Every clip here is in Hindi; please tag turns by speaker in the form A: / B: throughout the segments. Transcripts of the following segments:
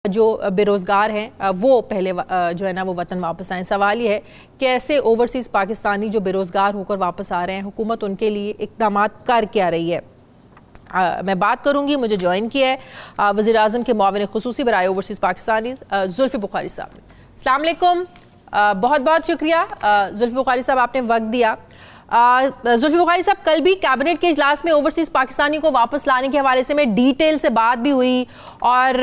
A: जो बेरोज़गार हैं वो पहले जो है ना वो वतन वापस आएँ। सवाल ये है कैसे ओवरसीज़ पाकिस्तानी जो बेरोज़गार होकर वापस आ रहे हैं, हुकूमत उनके लिए इक़दाम कर क्या रही है। मैं बात करूंगी, मुझे ज्वाइन किया है वज़ीर आज़म के मुआविन ख़ुसूसी बराए ओवरसीज़ पाकिस्तानी जुल्फ़ी बुखारी साहब ने। अस्सलाम वालेकुम, बहुत बहुत शुक्रिया जुल्फ़ी बुखारी साहब, आपने वक्त दिया। जुल्फ़ी बुखारी साहब, कल भी कैबिनेट के इजलास में ओवरसीज़ पाकिस्तानी को वापस लाने के हवाले से में डिटेल से बात भी हुई और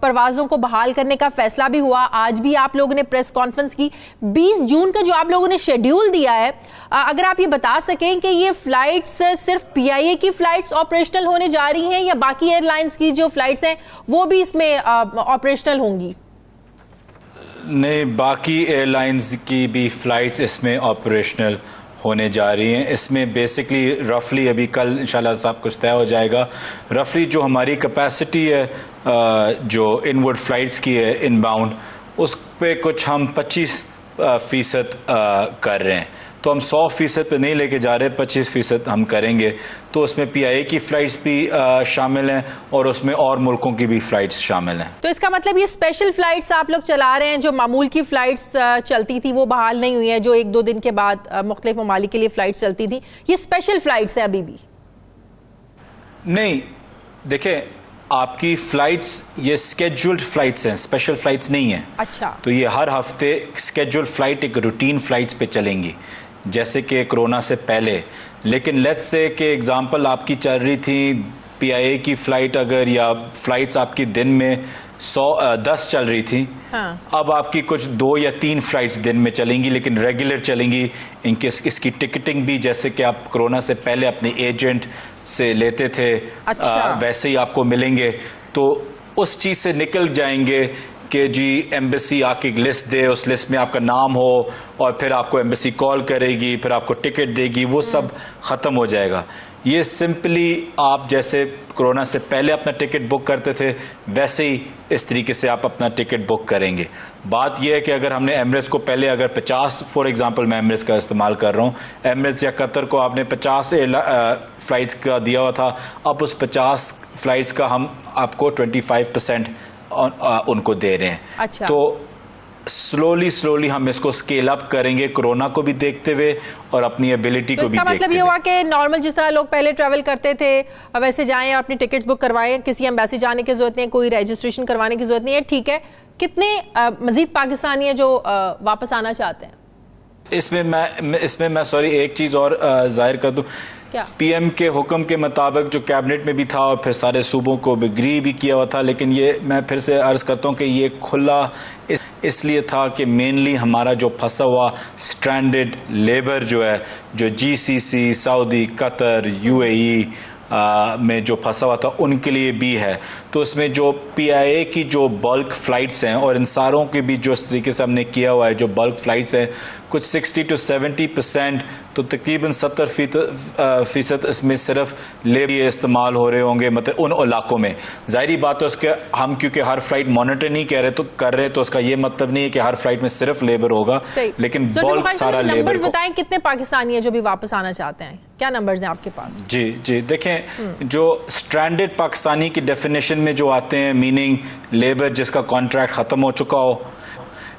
A: परवाज़ों को बहाल करने का फैसला भी हुआ। आज भी आप लोगों ने प्रेस कॉन्फ्रेंस की। 20 जून का जो आप लोगों ने शेड्यूल दिया है, अगर आप ये बता सकें कि ये फ़्लाइट्स सिर्फ PIA की फ़्लाइट्स ऑपरेशनल होने जा रही हैं या बाकी एयरलाइंस की जो फ़्लाइट्स हैं वो भी इसमें ऑपरेशनल होंगी?
B: नहीं, बाकी एयरलाइंस की भी फ़्लाइट्स इसमें ऑपरेशनल होने जा रही हैं। इसमें बेसिकली रफली अभी कल इंशाल्लाह सब कुछ तय हो जाएगा। रफली जो हमारी कैपेसिटी है जो इनवर्ड फ़्लाइट्स की है इनबाउंड, उस पे कुछ हम 25% कर रहे हैं। तो हम 100% पे नहीं लेके जा रहे, 25% हम करेंगे। तो उसमें PIA की फ़्लाइट्स भी शामिल हैं और उसमें और मुल्कों की भी फ़्लाइट्स शामिल हैं।
A: तो इसका मतलब ये स्पेशल फ़्लाइट्स आप लोग चला रहे हैं, जो मामूल की फ़्लाइट्स चलती थी वो बहाल नहीं हुई है, जो 1-2 दिन के बाद मुख्तलिफ ममालिक के लिए फ़्लाइट्स चलती थी, ये स्पेशल फ़्लाइट्स है अभी भी?
B: नहीं, देखें, आपकी फ़्लाइट्स ये स्केड्यूल्ड फ़्लाइट्स हैं, स्पेशल फ़्लाइट्स नहीं हैं।
A: अच्छा।
B: तो ये हर हफ्ते स्केड्यूल्ड फ़्लाइट एक रूटीन फ़्लाइट्स पे चलेंगी, जैसे कि कोरोना से पहले। लेकिन लेट्स से कि एग्जांपल आपकी चल रही थी PIA की फ़्लाइट अगर, या फ़्लाइट्स आपकी दिन में 10 चल रही थी, हाँ। अब आपकी कुछ 2 या 3 फ़्लाइट्स दिन में चलेंगी, लेकिन रेगुलर चलेंगी। इनके इसकी टिकटिंग भी जैसे कि आप कोरोना से पहले अपने एजेंट से लेते थे, अच्छा। वैसे ही आपको मिलेंगे। तो उस चीज़ से निकल जाएंगे कि जी एम्बेसी आके एक लिस्ट दे, उस लिस्ट में आपका नाम हो और फिर आपको एम्बेसी कॉल करेगी, फिर आपको टिकट देगी, वो सब ख़त्म हो जाएगा। ये सिंपली आप जैसे कोरोना से पहले अपना टिकट बुक करते थे, वैसे ही इस तरीके से आप अपना टिकट बुक करेंगे। बात यह है कि अगर हमने एमिरेट्स को पहले अगर 50, फॉर एग्जांपल मैं एमिरेट्स का इस्तेमाल कर रहा हूँ, एमिरेट्स या कतर को आपने 50 फ़्लाइट्स का दिया हुआ था, अब उस 50 फ़्लाइट्स का हम आपको 25% उनको दे रहे हैं। अच्छा। तो स्लोली हम इसको स्केल अप करेंगे, कोरोना को भी देखते हुए और अपनी एबिलिटी को भी देखते हुए।
A: मतलब ये हुआ कि नॉर्मल जिस तरह लोग पहले ट्रैवल करते थे वैसे जाएं और अपनी टिकट्स बुक करवाएं, किसी एम्बेसी जाने की जरूरत नहीं है, कोई रजिस्ट्रेशन करवाने की जरूरत नहीं है, ठीक है। कितने मजीद पाकिस्तानी है जो वापस आना चाहते हैं?
B: इसमें मैं सॉरी एक चीज़ और जाहिर कर दूं, PM के हुक्म के मुताबिक जो कैबिनेट में भी था और फिर सारे सूबों को एग्री भी किया हुआ था, लेकिन ये मैं फिर से अर्ज़ करता हूँ कि ये खुला इसलिए था कि मेनली हमारा जो फंसा हुआ स्ट्रैंडेड लेबर जो है, जो GCC, सऊदी, कतर, UAE में जो फंसा हुआ था, उनके लिए भी है। तो उसमें जो PIA की जो बल्क फ़्लाइट्स हैं और इन सारों के भी जो इस तरीके से हमने किया हुआ है, जो बल्क फ़्लाइट्स हैं, कुछ 60 to 70%, तो तकरीबन 70% इसमें सिर्फ लेबर इस्तेमाल हो रहे होंगे, मतलब उन इलाकों में। ज़ाहिरी बात है उसके हम क्योंकि हर फ्लाइट मॉनिटर नहीं कर रहे तो उसका ये मतलब नहीं है कि हर फ्लाइट में सिर्फ लेबर होगा, लेकिन बल्क सारा लेबर।
A: बताएं कितने पाकिस्तानी है जो भी वापस आना चाहते हैं, क्या नंबर्स हैं आपके पास?
B: जी देखें, जो स्ट्रैंडेड पाकिस्तानी की डेफिनेशन में जो आते हैं, मीनिंग लेबर जिसका कॉन्ट्रैक्ट ख़त्म हो चुका हो,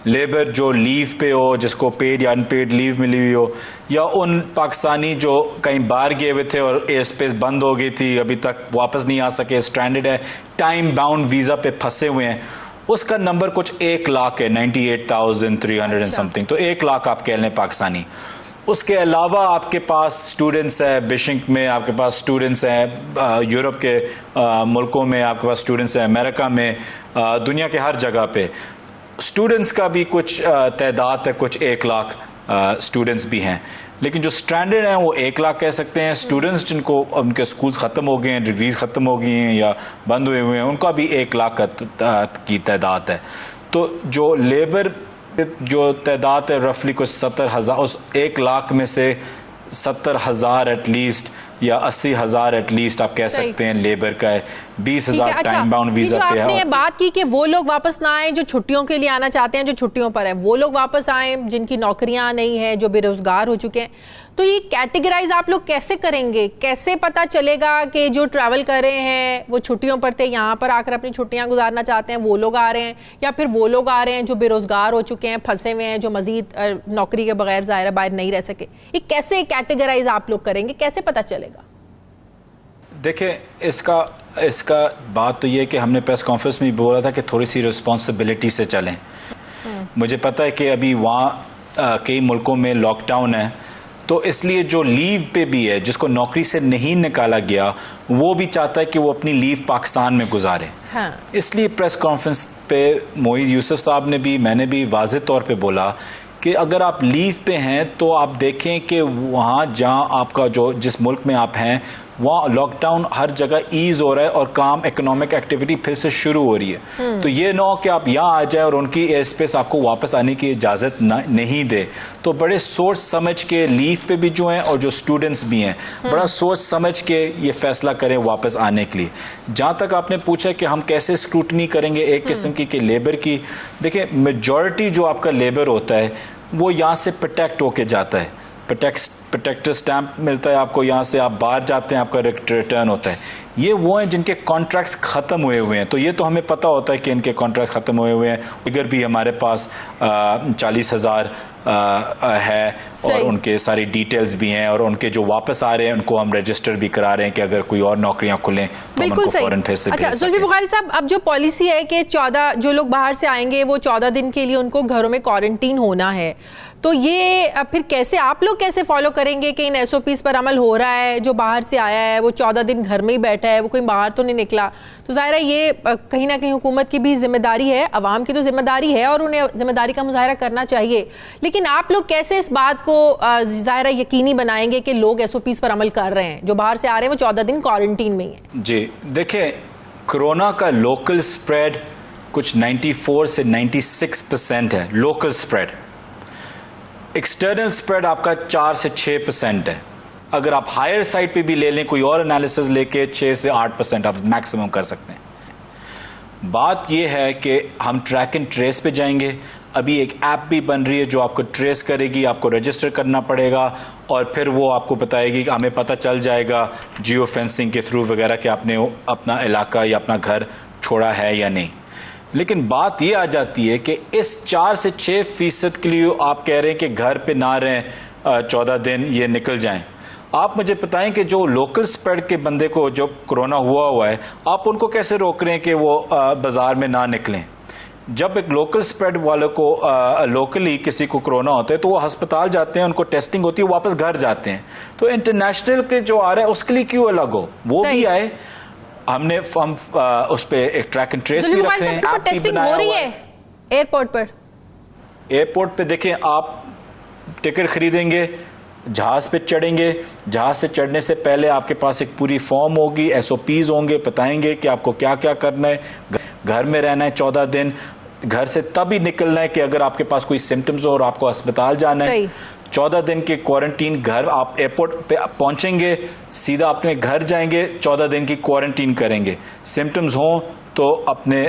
B: लेबर जो लीव पे हो, जिसको पेड या अनपेड लीव मिली हुई हो, या उन पाकिस्तानी जो कहीं बाहर गए हुए थे और एयर स्पेस बंद हो गई थी, अभी तक वापस नहीं आ सके, स्ट्रैंडेड है, टाइम बाउंड वीज़ा पे फंसे हुए हैं, उसका नंबर कुछ 1 लाख है, 98,300 एंड समथिंग। तो 1 लाख आप कह लें पाकिस्तानी। उसके अलावा आपके पास स्टूडेंट्स हैं, बिशिंक में आपके पास स्टूडेंट्स हैं, यूरोप के मुल्कों में आपके पास स्टूडेंट्स हैं, अमेरिका में, दुनिया के हर जगह पे स्टूडेंट्स का भी कुछ तादाद है, कुछ 1 लाख स्टूडेंट्स भी हैं। लेकिन जो स्टैंडर्ड हैं वो 1 लाख कह सकते हैं। स्टूडेंट्स जिनको उनके स्कूल्स ख़त्म हो गए हैं, डिग्रीज ख़त्म हो गई हैं या बंद हुए हैं, उनका भी 1 लाख की तादाद है। तो जो लेबर जो तादाद है रफली कुछ 70,000, उस 1 लाख में से 70,000 एटलीस्ट या 80,000 एटलीस्ट आप कह सकते हैं लेबर का है। 20,000 टाइम बाउंड वीजा पे है।
A: आपने ये बात की कि वो लोग वापस ना आए जो छुट्टियों के लिए आना चाहते हैं, जो छुट्टियों पर है, वो लोग वापस आए जिनकी नौकरियां नहीं है, जो बेरोजगार हो चुके हैं। तो ये कैटेगराइज आप लोग कैसे करेंगे? कैसे पता चलेगा कि जो ट्रैवल कर रहे हैं वो छुट्टियों पर थे, यहाँ पर आकर अपनी छुट्टियां गुजारना चाहते हैं, वो लोग आ रहे हैं, या फिर वो लोग आ रहे हैं जो बेरोजगार हो चुके हैं, फंसे हुए हैं, जो मजीद नौकरी के बगैर ज़ाहिर बाहर नहीं रह सके? ये कैसे कैटेगराइज आप लोग करेंगे, कैसे पता चलेगा?
B: देखिए, इसका बात तो ये कि हमने प्रेस कॉन्फ्रेंस में भी बोला था कि थोड़ी सी रिस्पॉन्सिबिलिटी से चलें। मुझे पता है कि अभी वहाँ कई मुल्कों में लॉकडाउन है, तो इसलिए जो लीव पे भी है, जिसको नौकरी से नहीं निकाला गया, वो भी चाहता है कि वो अपनी लीव पाकिस्तान में गुजारे। हाँ। इसलिए प्रेस कॉन्फ्रेंस पे मोईद यूसुफ साहब ने भी, मैंने भी वाज़ेह तौर पे बोला कि अगर आप लीव पे हैं तो आप देखें कि वहाँ जहाँ आपका जिस मुल्क में आप हैं वहाँ लॉकडाउन हर जगह ईज हो रहा है और काम, इकोनॉमिक एक्टिविटी फिर से शुरू हो रही है। तो ये ना हो कि आप यहाँ आ जाए और उनकी एयर स्पेस आपको वापस आने की इजाज़त नहीं दे। तो बड़े सोच समझ के लीव पे भी जो हैं और जो स्टूडेंट्स भी हैं, बड़ा सोच समझ के ये फैसला करें वापस आने के लिए। जहाँ तक आपने पूछा कि हम कैसे स्क्रूटनी करेंगे एक किस्म की लेबर की, देखिए मेजॉरिटी जो आपका लेबर होता है वो यहाँ से प्रोटेक्ट होके जाता है, प्रोटेक्टर स्टैंप मिलता है आपको, यहाँ से आप बाहर जाते हैं आपका रिटर्न होता है। ये वो हैं जिनके कॉन्ट्रैक्ट्स ख़त्म हुए हुए हैं, तो ये तो हमें पता होता है कि इनके कॉन्ट्रैक्ट ख़त्म हुए हुए हैं। फिगर भी हमारे पास 40,000 है और उनके सारी डिटेल्स भी हैं और उनके जो वापस आ रहे हैं उनको हम रजिस्टर भी करा रहे हैं कि अगर कोई और नौकरियां खुलें तो हम उनको फौरन फिर से भेज सकें।
A: जुल्फी बुखारी साहब, अब जो पॉलिसी है कि 14 जो लोग बाहर से आएंगे वो 14 दिन के लिए उनको घरों में क्वारंटीन होना है, तो ये फिर कैसे आप लोग कैसे फॉलो करेंगे कि इन SOPs पर अमल हो रहा है? जो बाहर से आया है वो 14 दिन घर में ही बैठा है, वो कोई बाहर तो नहीं निकला, तो ज़ाहिर है ये कहीं ना कहीं हुकूमत की भी जिम्मेदारी है, अवाम की तो जिम्मेदारी है और उन्हें जिम्मेदारी का मुजाहरा करना चाहिए। लेकिन आप लोग कैसे इस बात को ज़ाहिर है यकीनी बनाएंगे कि लोग SOPs पर अमल कर रहे हैं, जो बाहर से आ रहे हैं वो 14 दिन क्वारंटीन में ही है?
B: जी देखिए, कोरोना का लोकल स्प्रेड कुछ 94 से 96% है लोकल स्प्रेड। एक्सटर्नल स्प्रेड आपका 4 से 6% है। अगर आप हायर साइड पे भी ले लें, कोई और एनालिसिस लेके 6 से 8% आप मैक्सिमम कर सकते हैं। बात यह है कि हम ट्रैक एंड ट्रेस पे जाएंगे। अभी एक ऐप भी बन रही है जो आपको ट्रेस करेगी, आपको रजिस्टर करना पड़ेगा और फिर वो आपको बताएगी कि हमें पता चल जाएगा जियो फेंसिंग के थ्रू वगैरह कि आपने अपना इलाका या अपना घर छोड़ा है या नहीं। लेकिन बात ये आ जाती है कि इस 4 से 6% के लिए आप कह रहे हैं कि घर पे ना रहें, 14 दिन ये निकल जाएं। आप मुझे बताएं कि जो लोकल स्प्रेड के बंदे को जो कोरोना हुआ है, आप उनको कैसे रोक रहे हैं कि वो बाज़ार में ना निकलें? जब एक लोकल स्प्रेड वालों को लोकली किसी को कोरोना होता है तो वो अस्पताल जाते हैं, उनको टेस्टिंग होती है, वापस घर जाते हैं। तो इंटरनेशनल के जो आ रहा है उसके लिए क्यों अलग हो? वो भी आए, हमने उस पे एक ट्रैक एंड ट्रेस भी रखे हैं, ऐप भी बनाया हुआ है। एयरपोर्ट पे देखें, आप टिकट खरीदेंगे, जहाज पे चढ़ेंगे, जहाज से चढ़ने से पहले आपके पास एक पूरी फॉर्म होगी, SOPs होंगे, बताएंगे कि आपको क्या क्या करना है। घर में रहना है 14 दिन, घर से तभी निकलना है कि अगर आपके पास कोई सिम्टम्स हो और आपको अस्पताल जाना है। 14 दिन के क्वारंटीन, घर आप एयरपोर्ट पे पहुंचेंगे, सीधा अपने घर जाएंगे, 14 दिन की क्वारंटीन करेंगे। सिम्टम्स हों तो अपने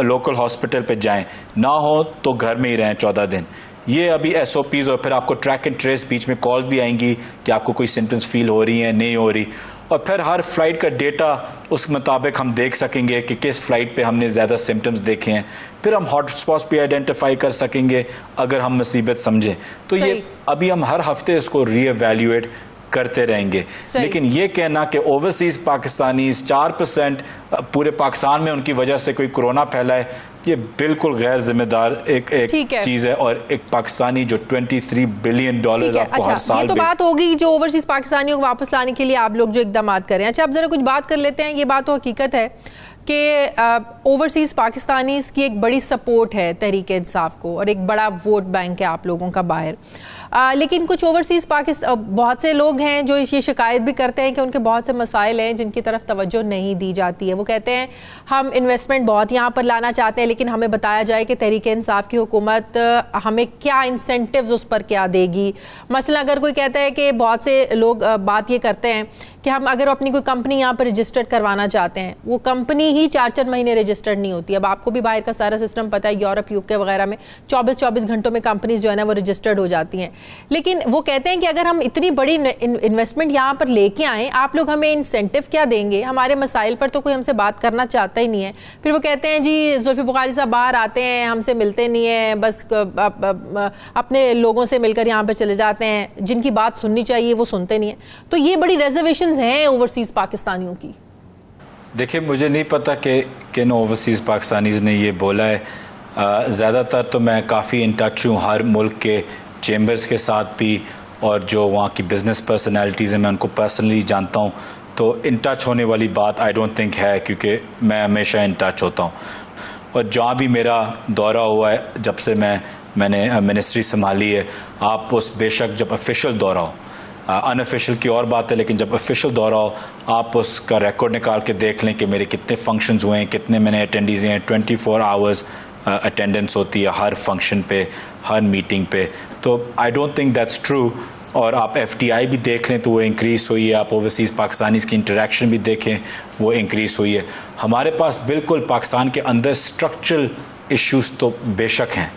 B: लोकल हॉस्पिटल पे जाएं, ना हो तो घर में ही रहें 14 दिन। ये अभी SOPs, और फिर आपको ट्रैक एंड ट्रेस, बीच में कॉल भी आएंगी कि आपको कोई सिम्टम्स फील हो रही हैं, नहीं हो रही, और फिर हर फ्लाइट का डेटा उस मुताबिक हम देख सकेंगे कि किस फ्लाइट पे हमने ज़्यादा सिम्टम्स देखे हैं। फिर हम हॉट स्पॉट्स भी आइडेंटिफाई कर सकेंगे अगर हम मुसीबत समझें। तो ये अभी हम हर हफ्ते इसको रीएवैल्यूएट करते रहेंगे। लेकिन ये कहना कि ओवरसीज पाकिस्तानी 4% पूरे पाकिस्तान में उनकी वजह से कोई कोरोना फैला है, ये बिल्कुल गैर जिम्मेदार एक चीज है। और एक पाकिस्तानी जो $23 बिलियन आपको हर साल,
A: ये तो बात होगी जो ओवरसीज पाकिस्तानियों को वापस लाने के लिए आप लोग जो इकदाम कर रहे हैं। अच्छा, अब जरा कुछ बात कर लेते हैं। ये बात तो हकीकत है कि ओवरसीज पाकिस्तानीज की एक बड़ी सपोर्ट है तहरीक इंसाफ को और एक बड़ा वोट बैंक है आप लोगों का बाहर। लेकिन कुछ ओवरसीज बहुत से लोग हैं जो ये शिकायत भी करते हैं कि उनके बहुत से मसाइल हैं जिनकी तरफ तवज्जो नहीं दी जाती है। वो कहते हैं हम इन्वेस्टमेंट बहुत यहाँ पर लाना चाहते हैं, लेकिन हमें बताया जाए कि तहरीक इंसाफ की हुकूमत हमें क्या इंसेंटिव्स उस पर क्या देगी। मसलन अगर कोई कहता है कि बहुत से लोग बात ये करते हैं कि हम अगर अपनी कोई कंपनी यहाँ पर रजिस्टर्ड करवाना चाहते हैं, वो कंपनी ही 4-4 महीने रजिस्टर्ड नहीं होती। अब आपको भी बाहर का सारा सिस्टम पता है, यूरोप यूके वगैरह में 24-24 घंटों में कंपनीज जो है ना वो रजिस्टर्ड हो जाती हैं। लेकिन वो कहते हैं कि अगर हम इतनी बड़ी इन्वेस्टमेंट यहाँ पर लेके आएँ, आप लोग हमें इंसेंटिव क्या देंगे, हमारे मसाइल पर तो कोई हमसे बात करना चाहता ही नहीं है। फिर वो कहते हैं जी जुल्फी बुखारी साहब बाहर आते हैं, हमसे मिलते नहीं है, बस अपने लोगों से मिलकर यहाँ पे चले जाते हैं, जिनकी बात सुननी चाहिए वो सुनते नहीं है। तो ये बड़ी रिजर्वेशंस हैं ओवरसीज़ पाकिस्तानियों की।
B: देखिए, मुझे नहीं पता कि किन ओवरसीज़ पाकिस्तानीज़ ने ये बोला है। ज़्यादातर तो मैं काफ़ी इन टच हूँ हर मुल्क के चेम्बर्स के साथ भी, और जो वहाँ की बिज़नेस पर्सनैलिटीज़ हैं मैं उनको पर्सनली जानता हूँ। तो इन टच होने वाली बात आई डोंट थिंक है, क्योंकि मैं हमेशा इन टच होता हूँ। और जहाँ भी मेरा दौरा हुआ है, जब से मैंने मिनिस्ट्री संभाली है, आप उस बेशक जब ऑफिशियल दौरा हो, अनऑफिशियल की और बात है, लेकिन जब ऑफिशियल दौरा हो आप उसका रिकॉर्ड निकाल के देख लें कि मेरे कितने फंक्शंस हुए हैं, कितने मैंने अटेंडीज़ हैं। 24 आवर्स अटेंडेंस होती है हर फंक्शन पे, हर मीटिंग पे। तो I don't think that's true. और आप FDI भी देख लें तो वो इंक्रीज़ हुई है, आप ओवरसीज़ पाकिस्तानीज़ की इंटरेक्शन भी देखें वो इंक्रीज़ हुई है। हमारे पास बिल्कुल पाकिस्तान के अंदर स्ट्रक्चरल इश्यूज़ तो बेशक हैं,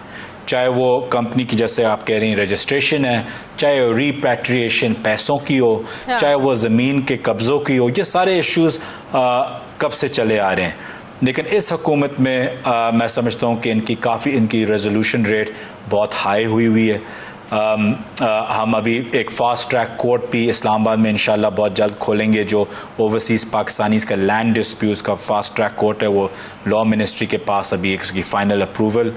B: चाहे वो कंपनी की जैसे आप कह रही हैं रजिस्ट्रेशन है, चाहे वो रिपैट्रिएशन पैसों की हो, चाहे वो ज़मीन के कब्ज़ों की हो, ये सारे इश्यूज़ कब से चले आ रहे हैं। लेकिन इस हुकूमत में मैं समझता हूँ कि इनकी रेजोल्यूशन रेट बहुत हाई हुई है। हम अभी एक फ़ास्ट ट्रैक कोर्ट भी इस्लामाबाद में इंशाल्लाह बहुत जल्द खोलेंगे, जो ओवरसीज़ पाकिस्तानीज़ का लैंड डिस्प्यूट्स का फ़ास्ट ट्रैक कोर्ट है। वो लॉ मिनिस्ट्री के पास अभी एक उसकी फ़ाइनल अप्रूवल